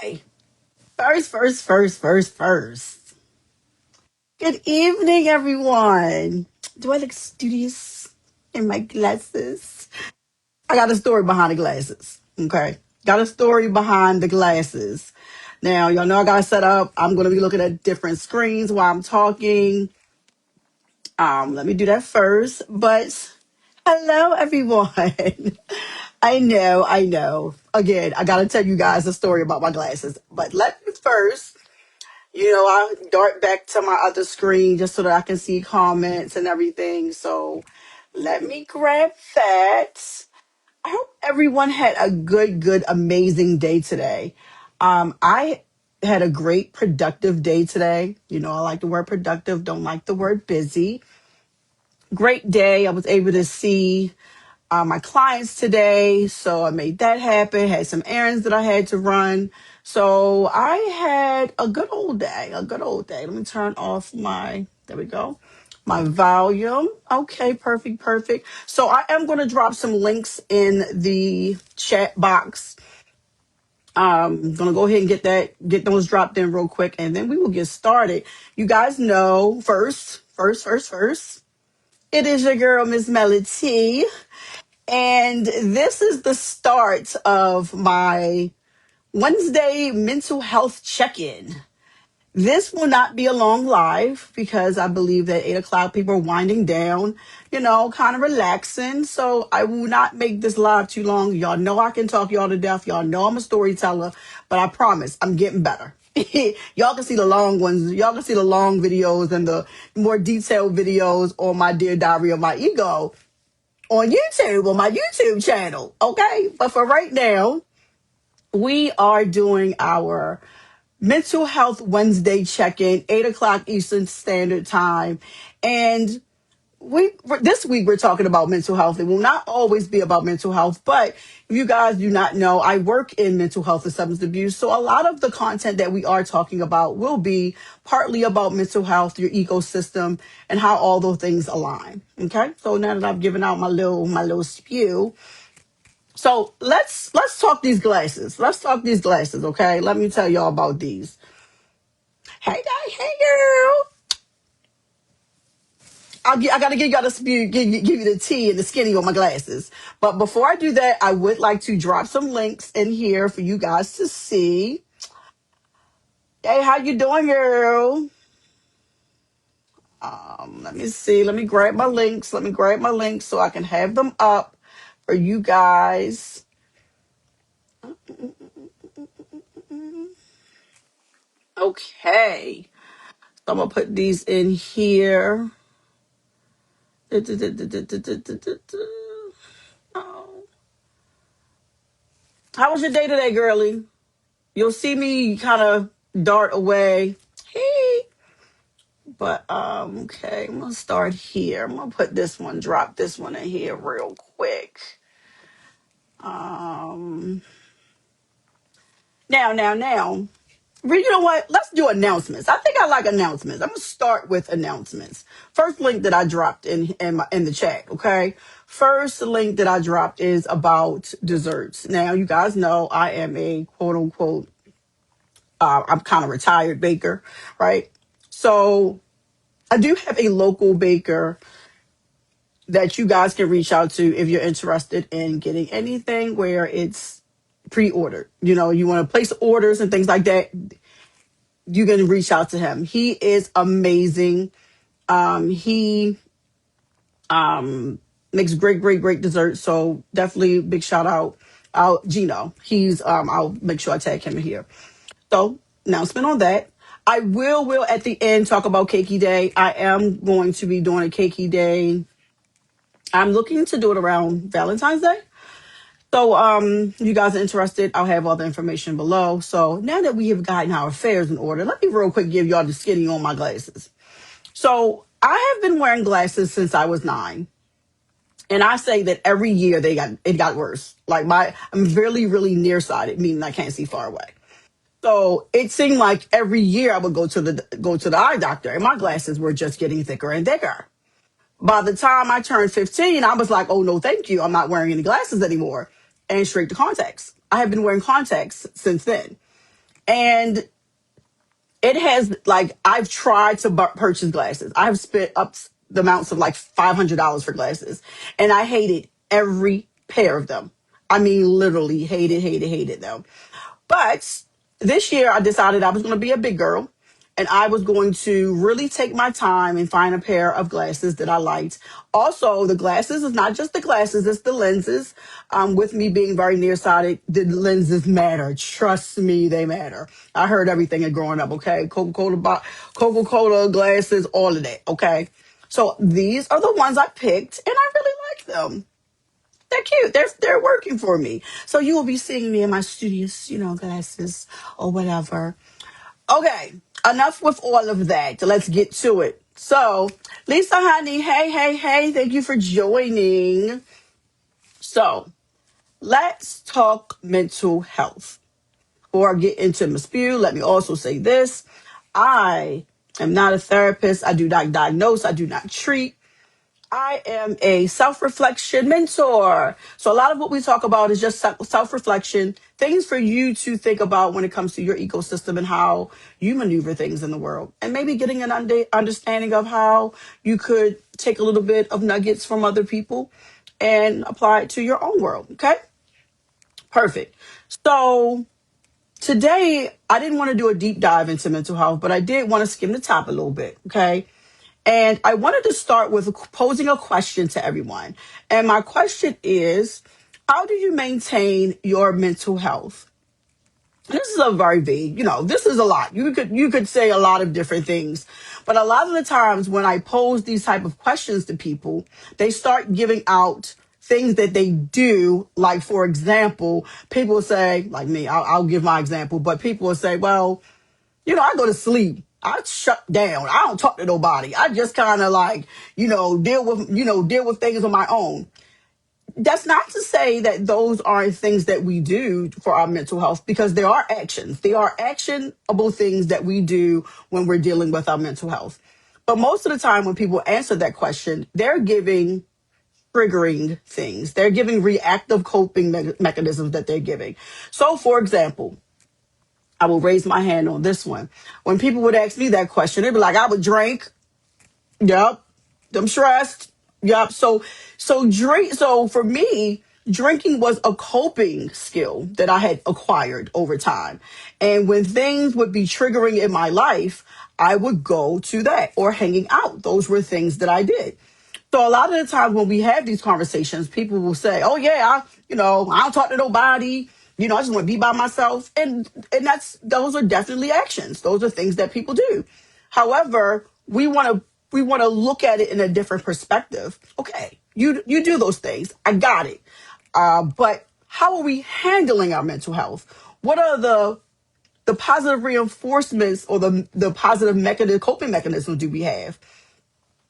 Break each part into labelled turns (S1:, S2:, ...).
S1: Okay. First. Good evening, everyone. Do I look studious in my glasses? I got a story behind the glasses. Okay. Got a story behind the glasses. Now, y'all know I got to set up. I'm going to be looking at different screens while I'm talking. Let me do that first. But hello, everyone. I know. Again, I got to tell you guys a story about my glasses. But let me first I dart back to my other screen just so that I can see comments and everything. So let me grab that. I hope everyone had a good, amazing day today. I had a great, productive day today. I like the word productive, don't like the word busy. Great day. I was able to see my clients today. So I made that happen, had some errands that I had to run. So I had a good old day, a good old day. Let me turn off there we go, my volume. Okay, perfect. So I am going to drop some links in the chat box. I'm going to go ahead and get those dropped in real quick, and then we will get started. You guys know first, it is your girl, Miss Melody. And this is the start of my Wednesday mental health check in. This will not be a long live because I believe that 8 o'clock people are winding down, kind of relaxing. So I will not make this live too long. Y'all know I can talk y'all to death. Y'all know I'm a storyteller, but I promise I'm getting better. Y'all can see the long ones. Y'all can see the long videos and the more detailed videos on my Dear Diary of My Ego on YouTube, on my YouTube channel. Okay. But for right now, we are doing our Mental Health Wednesday check-in, 8 o'clock Eastern Standard Time. And this week we're talking about mental health. It will not always be about mental health, but if you guys do not know, I work in mental health and substance abuse. So a lot of the content that we are talking about will be partly about mental health, your ecosystem, and how all those things align. Okay. So now that I've given out my little spew, so let's talk these glasses. Let's talk these glasses. Okay. Let me tell y'all about these. Hey guys, hey girl. I gotta give y'all give you the tea and the skinny on my glasses. But before I do that, I would like to drop some links in here for you guys to see. Hey, how you doing, girl? Let me see. Let me grab my links. Let me grab my links so I can have them up for you guys. Okay. So I'm gonna put these in here. Oh. How was your day today, girly? You'll see me kind of dart away. Hey. But okay, I'm gonna start here. I'm gonna drop this one in here real quick. Um now. You know what? Let's do announcements. I think I like announcements. I'm gonna start with announcements. First link that I dropped in the chat. Okay, first link that I dropped is about desserts. Now you guys know I am a quote unquote I'm kind of retired baker, right? So I do have a local baker that you guys can reach out to if you're interested in getting anything where it's pre-ordered. You want to place orders and things like that, you can reach out to him. He is amazing. He makes great desserts. So definitely big shout out Gino. He's I'll make sure I tag him in here. So announcement on that. I will at the end talk about Cakey Day. I am going to be doing a Cakey Day. I'm looking to do it around Valentine's Day. So if you guys are interested, I'll have all the information below. So now that we have gotten our affairs in order, let me real quick give y'all the skinny on my glasses. So I have been wearing glasses since I was 9. And I say that every year it got worse. Like I'm really nearsighted, meaning I can't see far away. So it seemed like every year I would go to the eye doctor, and my glasses were just getting thicker and thicker. By the time I turned 15, I was like, oh no, thank you. I'm not wearing any glasses anymore. And straight to contacts. I have been wearing contacts since then. And it has, like, I've tried to purchase glasses. I've spent up the amounts of like $500 for glasses, and I hated every pair of them. I mean, literally hated them. But this year I decided I was going to be a big girl, and I was going to really take my time and find a pair of glasses that I liked. Also, the glasses is not just the glasses, it's the lenses. With me being very nearsighted, the lenses matter. Trust me, they matter. I heard everything in growing up, okay? Coca-Cola glasses, all of that, okay? So these are the ones I picked, and I really like them. They're cute. They're working for me. So you will be seeing me in my studious, glasses or whatever. Okay, enough with all of that. Let's get to it. So, Lisa, honey, hey, thank you for joining. So, let's talk mental health. Before I get into my spew, let me also say this. I am not a therapist. I do not diagnose. I do not treat. I am a self reflection mentor. So, a lot of what we talk about is just self reflection, things for you to think about when it comes to your ecosystem and how you maneuver things in the world. And maybe getting an understanding of how you could take a little bit of nuggets from other people and apply it to your own world. Okay? Perfect. So, today, I didn't want to do a deep dive into mental health, but I did want to skim the top a little bit. Okay? And I wanted to start with posing a question to everyone. And my question is, how do you maintain your mental health? This is a very vague, this is a lot. You could say a lot of different things. But a lot of the times when I pose these type of questions to people, they start giving out things that they do. Like, for example, people will say, like me, I'll give my example, but people will say, well, I go to sleep. I shut down. I don't talk to nobody. I just kind of like, deal with things on my own. That's not to say that those aren't things that we do for our mental health, because there are actions. There are actionable things that we do when we're dealing with our mental health. But most of the time when people answer that question, they're giving triggering things. They're giving reactive coping mechanisms that they're giving. So, for example, I will raise my hand on this one. When people would ask me that question, they'd be like, I would drink. Yep. I'm stressed. Yep. So for me, drinking was a coping skill that I had acquired over time. And when things would be triggering in my life, I would go to that, or hanging out. Those were things that I did. So a lot of the times when we have these conversations, people will say, "Oh yeah, I don't talk to nobody. I just want to be by myself." And those are definitely actions. Those are things that people do. However, we want to look at it in a different perspective. Okay, you do those things. I got it. But how are we handling our mental health? What are the positive reinforcements, or the positive coping mechanisms do we have?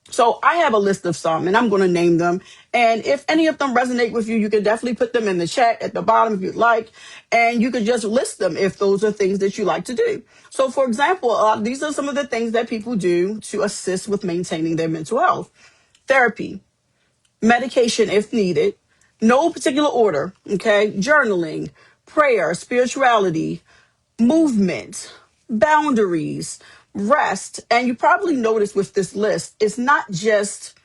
S1: So I have a list of some, and I'm going to name them. And if any of them resonate with you, you can definitely put them in the chat at the bottom if you'd like. And you can just list them if those are things that you like to do. So, for example, these are some of the things that people do to assist with maintaining their mental health: therapy, medication if needed, no particular order, okay? Journaling, prayer, spirituality, movement, boundaries, rest. And you probably noticed with this list, it's not just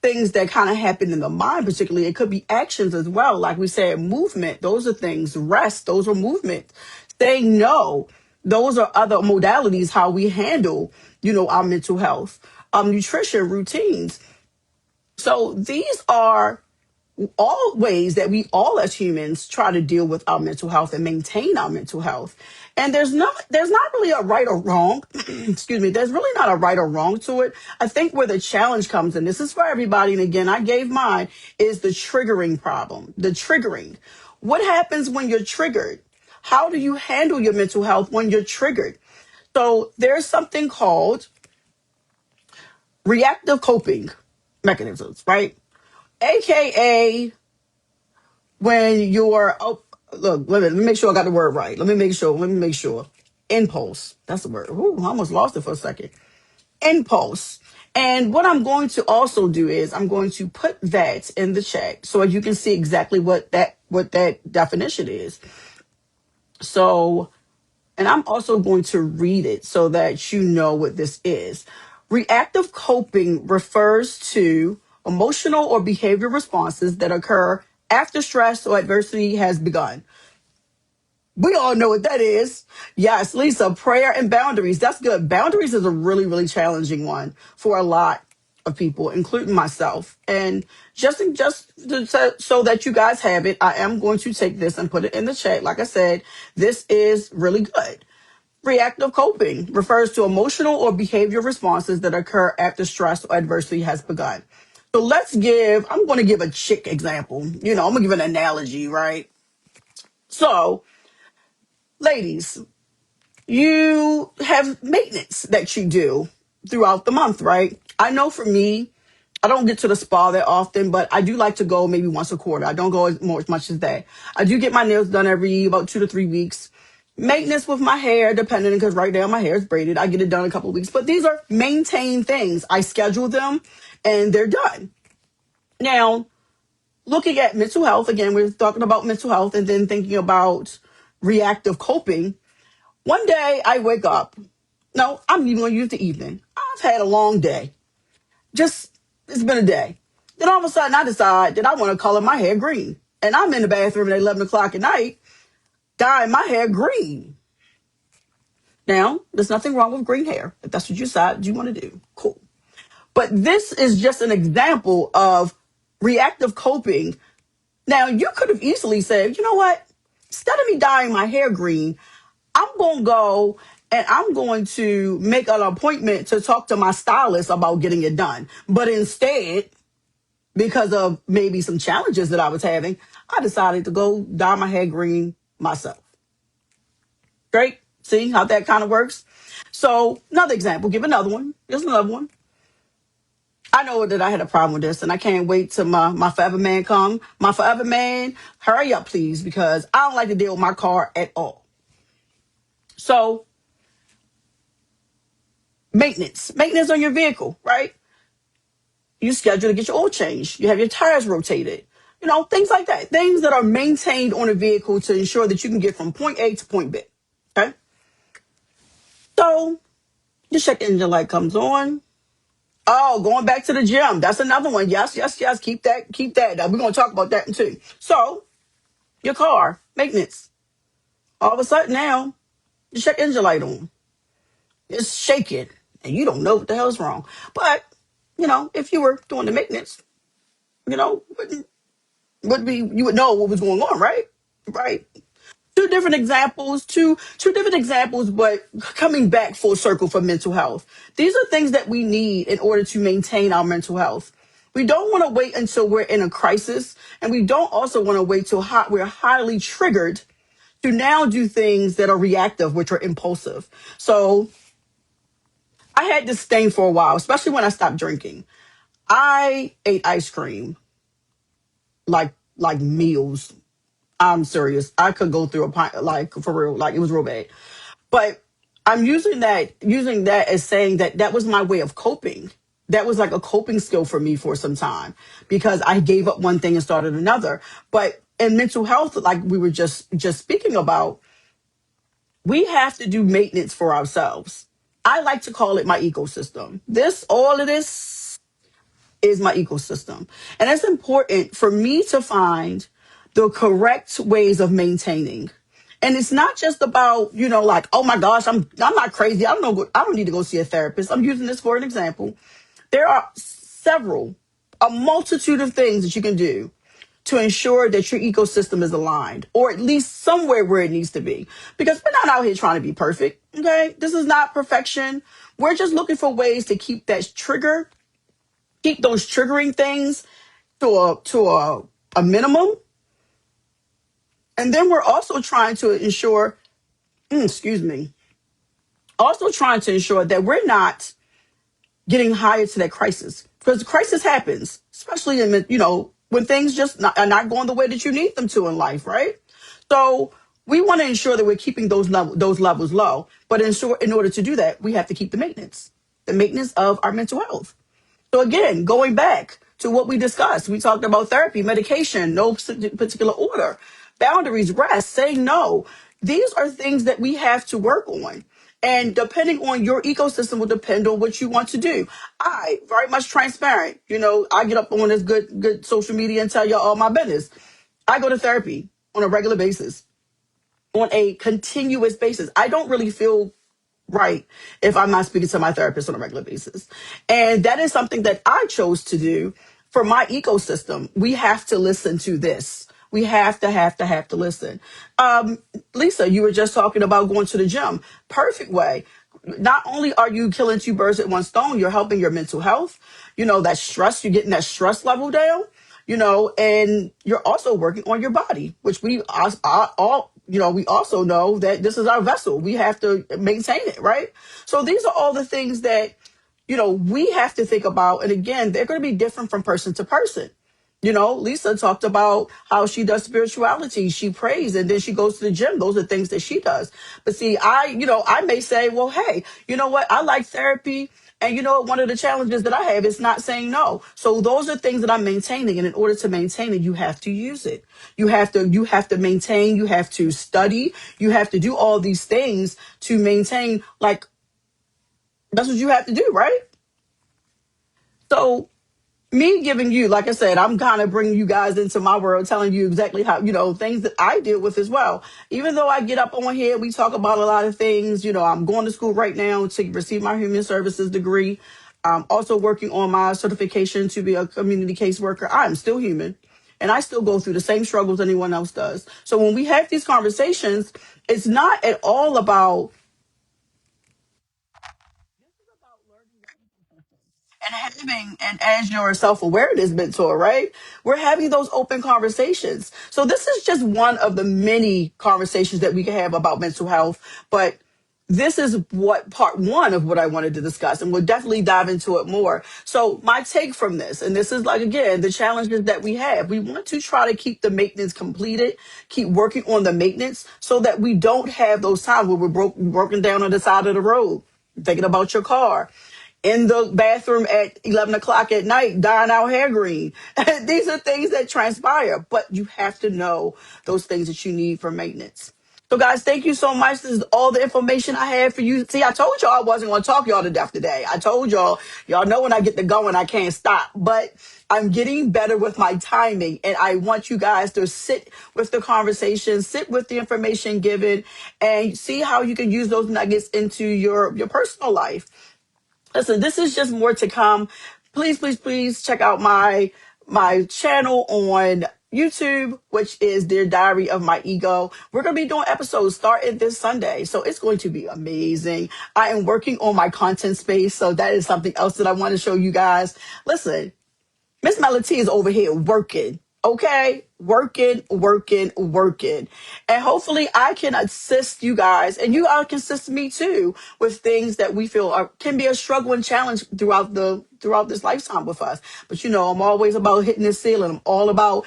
S1: things that kind of happen in the mind, particularly. It could be actions as well. Like we said, movement, those are things. Rest, those are movement. Saying no, those are other modalities how we handle, our mental health. Nutrition, routines. So these are all ways that we all as humans try to deal with our mental health and maintain our mental health. And there's not really a right or wrong. Excuse me. There's really not a right or wrong to it. I think where the challenge comes in, this is for everybody. And again, I gave mine, is the triggering problem, the triggering. What happens when you're triggered? How do you handle your mental health when you're triggered? So there's something called reactive coping mechanisms, right? AKA when you're, look, let me make sure I got the word right. Let me make sure. Impulse. That's the word. Ooh, I almost lost it for a second. Impulse. And what I'm going to also do is I'm going to put that in the chat so you can see exactly what that definition is. So And I'm also going to read it so that you know what this is. Reactive coping refers to emotional or behavior responses that occur after stress or adversity has begun. We all know what that is. Yes, Lisa, prayer and boundaries. That's good. Boundaries is a really, really challenging one for a lot of people, including myself. And so that you guys have it, I am going to take this and put it in the chat. Like I said, this is really good. Reactive coping refers to emotional or behavior responses that occur after stress or adversity has begun. So I'm going to give a chick example. I'm going to give an analogy, right? So, ladies, you have maintenance that you do throughout the month, right? I know for me, I don't get to the spa that often, but I do like to go maybe once a quarter. I don't go as much as that. I do get my nails done every about 2 to 3 weeks. Maintenance with my hair, depending, because right now my hair is braided. I get it done a couple of weeks, but these are maintained things. I schedule them and they're done. Now, looking at mental health, again, we're talking about mental health and then thinking about reactive coping. One day I wake up. No, I'm even going to use the evening. I've had a long day. It's been a day. Then all of a sudden I decide that I want to color my hair green. And I'm in the bathroom at 11 o'clock at night dyeing my hair green. Now, there's nothing wrong with green hair. If that's what you decide you want to do, cool. But this is just an example of reactive coping. Now, you could have easily said, you know what? Instead of me dyeing my hair green, I'm going to go and I'm going to make an appointment to talk to my stylist about getting it done. But instead, because of maybe some challenges that I was having, I decided to go dye my hair green myself. Great. See how that kind of works? So another example, give another one. Here's another one. I know that I had a problem with this and I can't wait till my forever man come. My forever man, hurry up, please, because I don't like to deal with my car at all. So maintenance on your vehicle, right? You schedule to get your oil changed. You have your tires rotated, things like that. Things that are maintained on a vehicle to ensure that you can get from point A to point B. Okay. So your check engine light comes on. Oh, going back to the gym. That's another one. Yes, yes, yes. Keep that. We're going to talk about that too. So your car, maintenance. All of a sudden now, your check engine light on. It's shaking and you don't know what the hell's wrong. But, if you were doing the maintenance, wouldn't be, you would know what was going on, right? Right. Two different examples, but coming back full circle for mental health. These are things that we need in order to maintain our mental health. We don't want to wait until we're in a crisis, and we don't also want to wait till we're highly triggered to now do things that are reactive, which are impulsive. So I had this thing for a while, especially when I stopped drinking. I ate ice cream like meals. I'm serious. I could go through a pint, like for real, like it was real bad. But I'm using that as saying that that was my way of coping. That was like a coping skill for me for some time because I gave up one thing and started another. But in mental health, like we were just speaking about, we have to do maintenance for ourselves. I like to call it my ecosystem. All of this is my ecosystem. And it's important for me to find the correct ways of maintaining. And it's not just about, like, oh my gosh, I'm not crazy. I don't need to go see a therapist. I'm using this for an example. There are a multitude of things that you can do to ensure that your ecosystem is aligned or at least somewhere where it needs to be. Because we're not out here trying to be perfect. Okay. This is not perfection. We're just looking for ways to keep those triggering things to a minimum. And then we're also trying to ensure, excuse me, also trying to ensure that we're not getting higher to that crisis because the crisis happens, especially when things are not going the way that you need them to in life, right? So we want to ensure that we're keeping those levels low. But in order to do that, we have to keep the maintenance of our mental health. So again, going back to what we discussed, we talked about therapy, medication, no particular order, boundaries, rest, saying no. These are things that we have to work on. And depending on your ecosystem will depend on what you want to do. I very much transparent. I get up on this good social media and tell y'all all my business. I go to therapy on a regular basis, on a continuous basis. I don't really feel right if I'm not speaking to my therapist on a regular basis. And that is something that I chose to do for my ecosystem. We have to listen to this. We have to listen. Um, Lisa, you were just talking about going to the gym. Perfect way. Not only are you killing two birds with one stone, you're helping your mental health. That stress, you're getting that stress level down, and you're also working on your body, which we all, we also know that this is our vessel. We have to maintain it, right? So these are all the things that, we have to think about. And again, they're going to be different from person to person. Lisa talked about how she does spirituality. She prays and then she goes to the gym. Those are things that she does. But see, I may say, well, hey, you know what? I like therapy. And one of the challenges that I have is not saying no. So those are things that I'm maintaining. And in order to maintain it, you have to use it. You have to maintain, you have to study, you have to do all these things to maintain, like, that's what you have to do, right? So me giving you, like I said, I'm kind of bringing you guys into my world, telling you exactly how, things that I deal with as well. Even though I get up on here, we talk about a lot of things. I'm going to school right now to receive my human services degree. I'm also working on my certification to be a community caseworker. I'm still human and I still go through the same struggles anyone else does. So when we have these conversations, it's not at all about and having and as your self-awareness mentor, right? We're having those open conversations. So this is just one of the many conversations that we can have about mental health, but this is what part one of what I wanted to discuss, and we'll definitely dive into it more. So my take from this, and this is like, again, the challenges that we have. We want to try to keep the maintenance completed, keep working on the maintenance so that we don't have those times where we're broken down on the side of the road, thinking about your car, in the bathroom at 11 o'clock at night, dyeing our hair green. These are things that transpire, but you have to know those things that you need for maintenance. So, guys, thank you so much. This is all the information I had for you. See, I told y'all I wasn't going to talk y'all to death today. I told y'all know when I get to going, I can't stop. But I'm getting better with my timing, and I want you guys to sit with the conversation, sit with the information given, and see how you can use those nuggets into your personal life. Listen, this is just more to come. Please, please, please check out my channel on YouTube, which is Dear Diary of My Ego. We're going to be doing episodes starting this Sunday, so it's going to be amazing. I am working on my content space, so that is something else that I want to show you guys. Listen, Miss Melody is over here working, okay? Working, working, working. And hopefully I can assist you guys and you all can assist me too with things that we feel can be a struggle and challenge throughout this lifetime with us. But I'm always about hitting the ceiling. I'm all about,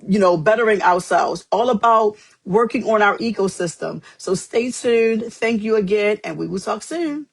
S1: bettering ourselves, all about working on our ecosystem. So stay tuned. Thank you again, and we will talk soon.